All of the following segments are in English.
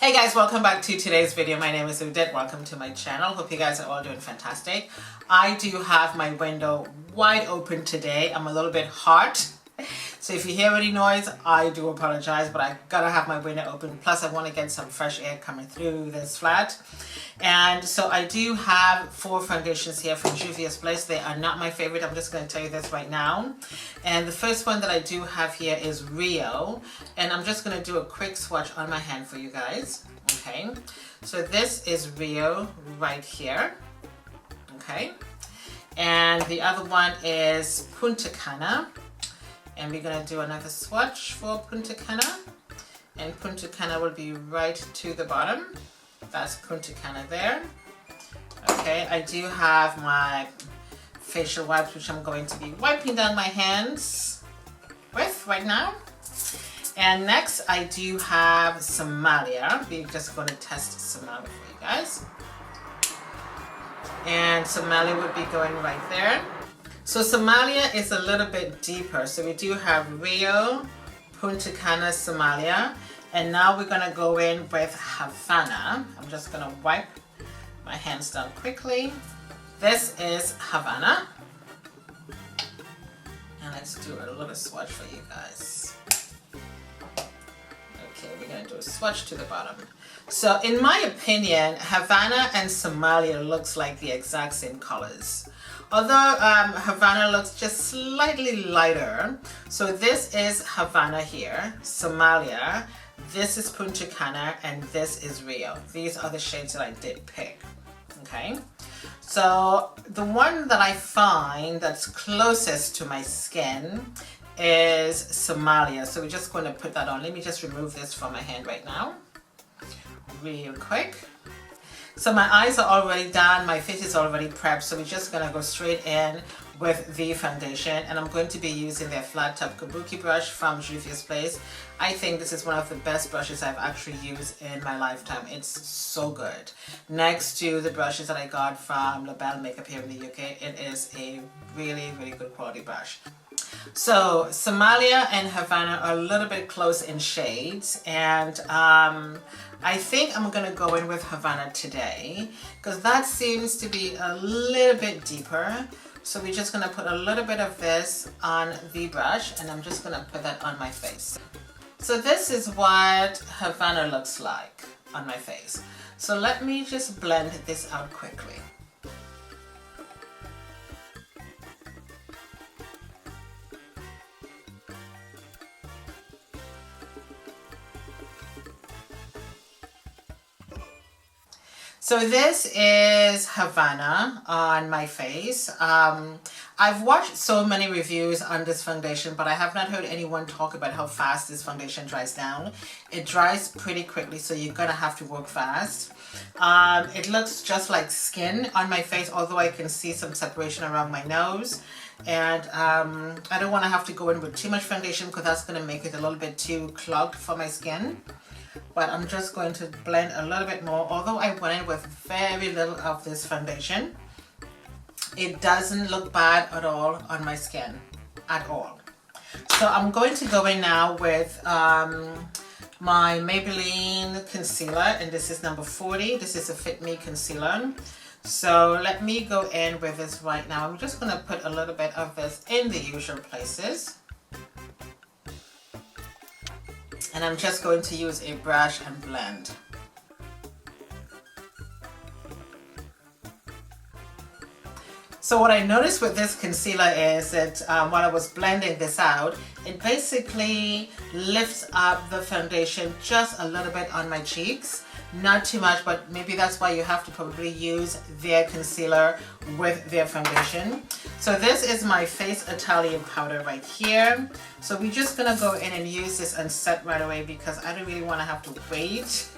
Hey guys, welcome back to today's video. My name is Udit. Welcome to my channel. Hope you guys are all doing fantastic. I do have my window wide open today. I'm a little bit hot. So if you hear any noise, I do apologize, but I gotta have my window open. Plus I want to get some fresh air coming through this flat. And so I do have 4 foundations here from Juvias Place. They are not my favorite. I'm just going to tell you this right now. And the first one that I do have here is Rio. And I'm just going to do a quick swatch on my hand for you guys. Okay. So this is Rio right here. Okay. And the other one is Punta Cana. And we're going to do another swatch for Punta Cana. And Punta Cana will be right to the bottom. That's Punta Cana there. Okay, I do have my facial wipes, which I'm going to be wiping down my hands with right now. And next, I do have Somalia. We're just going to test Somalia for you guys. And Somalia would be going right there. So Somalia is a little bit deeper. So we do have Rio, Punta Cana, Somalia. And now we're going to go in with Havana. I'm just going to wipe my hands down quickly. This is Havana. And let's do a little swatch for you guys. Okay, we're going to do a swatch to the bottom. So in my opinion, Havana and Somalia looks like the exact same colors. Although Havana looks just slightly lighter. So this is Havana here, Somalia. This is Punta Cana, and this is Rio. These are the shades that I did pick. Okay, so the one that I find that's closest to my skin is Somalia. So we're just going to put that on. Let me just remove this from my hand right now, real quick. So my eyes are already done, my face is already prepped, so we're just going to go straight in with the foundation, and I'm going to be using their flat top kabuki brush from Juvias Place. I think this is one of the best brushes I've actually used in my lifetime. It's so good. Next to the brushes that I got from Balm Makeup here in the UK, it is a really, really good quality brush. So Somalia and Havana are a little bit close in shades, and I think I'm going to go in with Havana today because that seems to be a little bit deeper. So we're just going to put a little bit of this on the brush, and I'm just going to put that on my face. So this is what Havana looks like on my face. So let me just blend this out quickly. So this is Havana on my face. I've watched so many reviews on this foundation, but I have not heard anyone talk about how fast this foundation dries down. It dries pretty quickly, so you're gonna have to work fast. It looks just like skin on my face, although I can see some separation around my nose. And I don't wanna have to go in with too much foundation because that's gonna make it a little bit too clogged for my skin. But I'm just going to blend a little bit more. Although I went in with very little of this foundation, it doesn't look bad at all on my skin, at all. So I'm going to go in now with my Maybelline Concealer, and this is number 40. This is a Fit Me Concealer. So let me go in with this right now. I'm just going to put a little bit of this in the usual places. And I'm just going to use a brush and blend. So what I noticed with this concealer is that while I was blending this out, it basically lifts up the foundation just a little bit on my cheeks. Not too much, but maybe that's why you have to probably use their concealer with their foundation. So this is my face atelier powder right here. So we're just gonna go in and use this and set right away because I don't really want to have to wait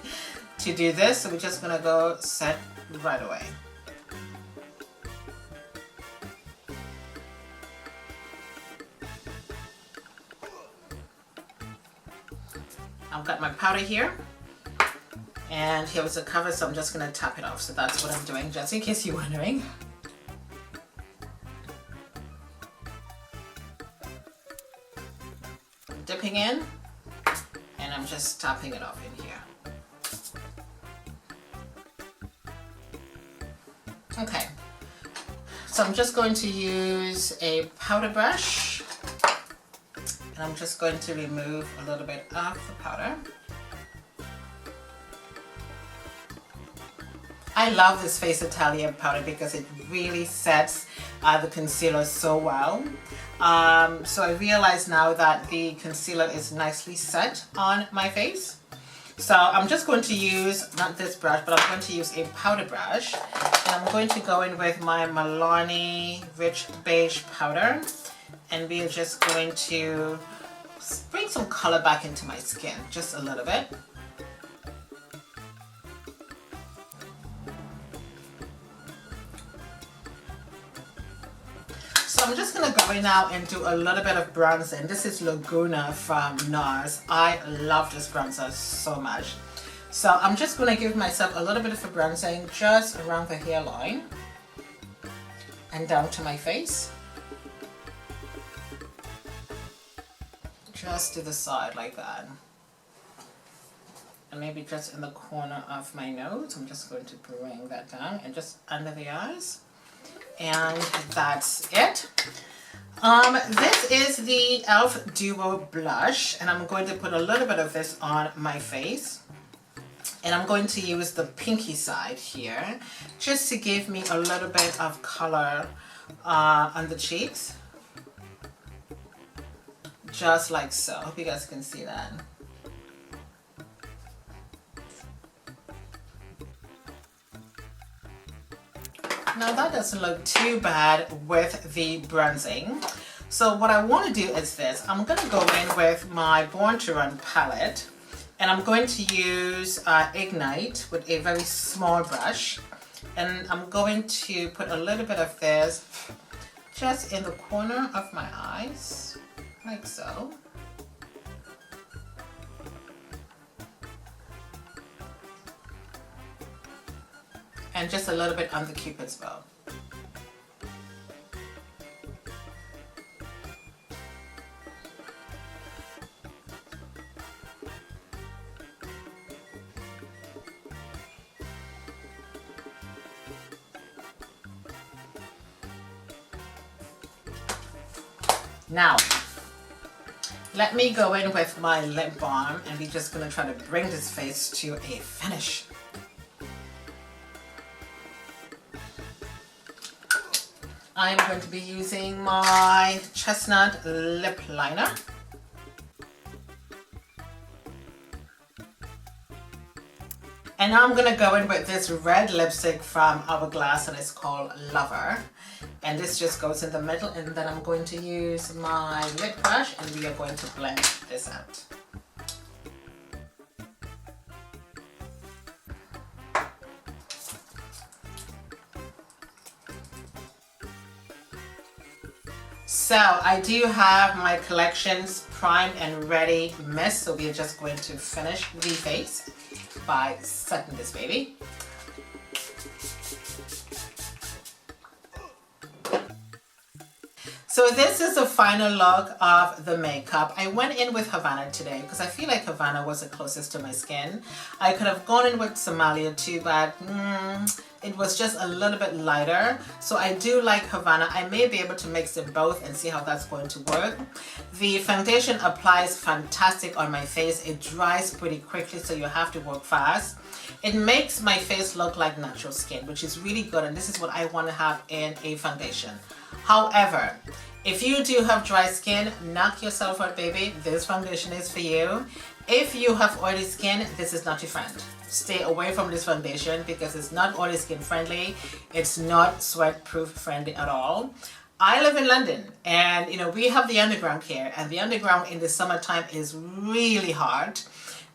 to do this. So we're just gonna go set right away. I've got my powder here. And here was the cover, so I'm just going to tap it off. So that's what I'm doing, just in case you're wondering. Dipping in, and I'm just tapping it off in here. Okay, so I'm just going to use a powder brush, and I'm just going to remove a little bit of the powder. I love this Face Atelier powder because it really sets the concealer so well. So I realize now that the concealer is nicely set on my face. So I'm just going to use, not this brush, but I'm going to use a powder brush. And I'm going to go in with my Milani Rich Beige powder. And we are just going to bring some color back into my skin, just a little bit. So I'm just going to go in now and do a little bit of bronzing. This is Laguna from NARS. I love this bronzer so much. So I'm just going to give myself a little bit of a bronzing just around the hairline and down to my face. Just to the side like that. And maybe just in the corner of my nose. I'm just going to bring that down and just under the eyes. And that's it. This is the e.l.f. Duo Blush, and I'm going to put a little bit of this on my face. And I'm going to use the pinky side here, just to give me a little bit of color on the cheeks. Just like so. I hope you guys can see that. Now that doesn't look too bad with the bronzing. So what I want to do is this. I'm going to go in with my Born to Run palette, and I'm going to use Ignite with a very small brush, and I'm going to put a little bit of this just in the corner of my eyes, like so. And just a little bit on the Cupid's bow. Now, let me go in with my lip balm, and we're just gonna try to bring this face to a finish. I'm going to be using my Chestnut Liplinee. And now I'm going to go in with this red lipstick from Hourglass, and it's called Lover. And this just goes in the middle, and then I'm going to use my lip brush, and we are going to blend this out. So I do have my collections primed and ready mist, so we are just going to finish the face by setting this baby. So this is the final look of the makeup. I went in with Havana today because I feel like Havana was the closest to my skin. I could have gone in with Somalia too, but it was just a little bit lighter. So I do like Havana. I may be able to mix them both and see how that's going to work. The foundation applies fantastic on my face. It dries pretty quickly, so you have to work fast. It makes my face look like natural skin, which is really good, and this is what I want to have in a foundation. However, if you do have dry skin, knock yourself out, baby. This foundation is for you. If you have oily skin, this is not your friend. Stay away from this foundation because it's not oily skin friendly. It's not sweat proof friendly at all. I live in London, and we have the underground here, and the underground in the summertime is really hard.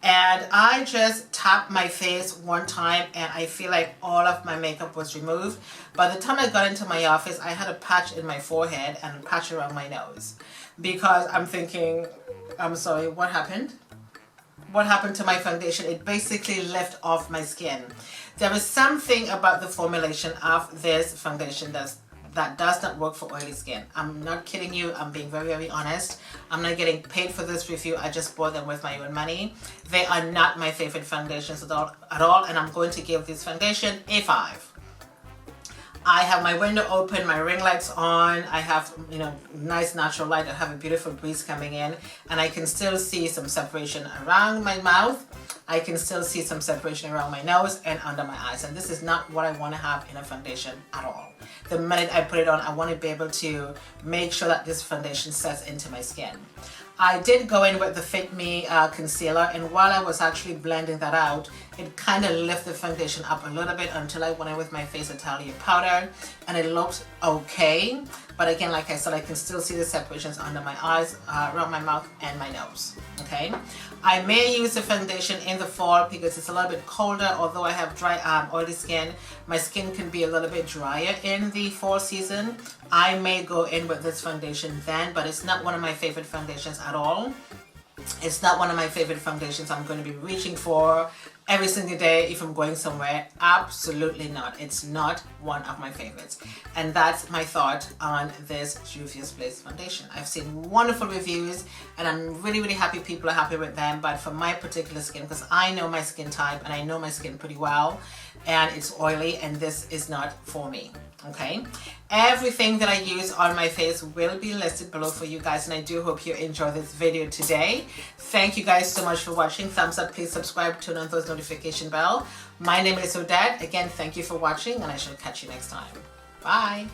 And I just tapped my face one time, and I feel like all of my makeup was removed. By the time I got into my office, I had a patch in my forehead and a patch around my nose because I'm thinking, I'm sorry, what happened? What happened to my foundation? It basically left off my skin. There is something about the formulation of this foundation that does not work for oily skin. I'm not kidding you. I'm being very, very honest. I'm not getting paid for this review. I just bought them with my own money. They are not my favorite foundations at all, and I'm going to give this foundation a 5. I have my window open, my ring lights on, I have, you know, nice natural light, I have a beautiful breeze coming in, and I can still see some separation around my mouth. I can still see some separation around my nose and under my eyes, and this is not what I want to have in a foundation at all. The minute I put it on, I want to be able to make sure that this foundation sets into my skin. I did go in with the Fit Me concealer, and while I was actually blending that out, it kind of lifted the foundation up a little bit until I went in with my Face Atelier powder, and it looked okay. But again, like I said, I can still see the separations under my eyes, around my mouth and my nose, okay? I may use the foundation in the fall because it's a little bit colder. Although I have dry, oily skin, my skin can be a little bit drier in the fall season. I may go in with this foundation then, but it's not one of my favorite foundations at all. It's not one of my favorite foundations I'm going to be reaching for every single day if I'm going somewhere. Absolutely not. It's not one of my favorites. And that's my thought on this Juvias Place foundation. I've seen wonderful reviews and I'm really, really happy people are happy with them. But for my particular skin, because I know my skin type and I know my skin pretty well, and it's oily, and this is not for me. Okay, everything that I use on my face will be listed below for you guys, and I do hope you enjoy this video today. Thank you guys so much for watching. Thumbs up, please subscribe, turn on those notification bell. My name is Odette. Again, thank you for watching, and I shall catch you next time. Bye.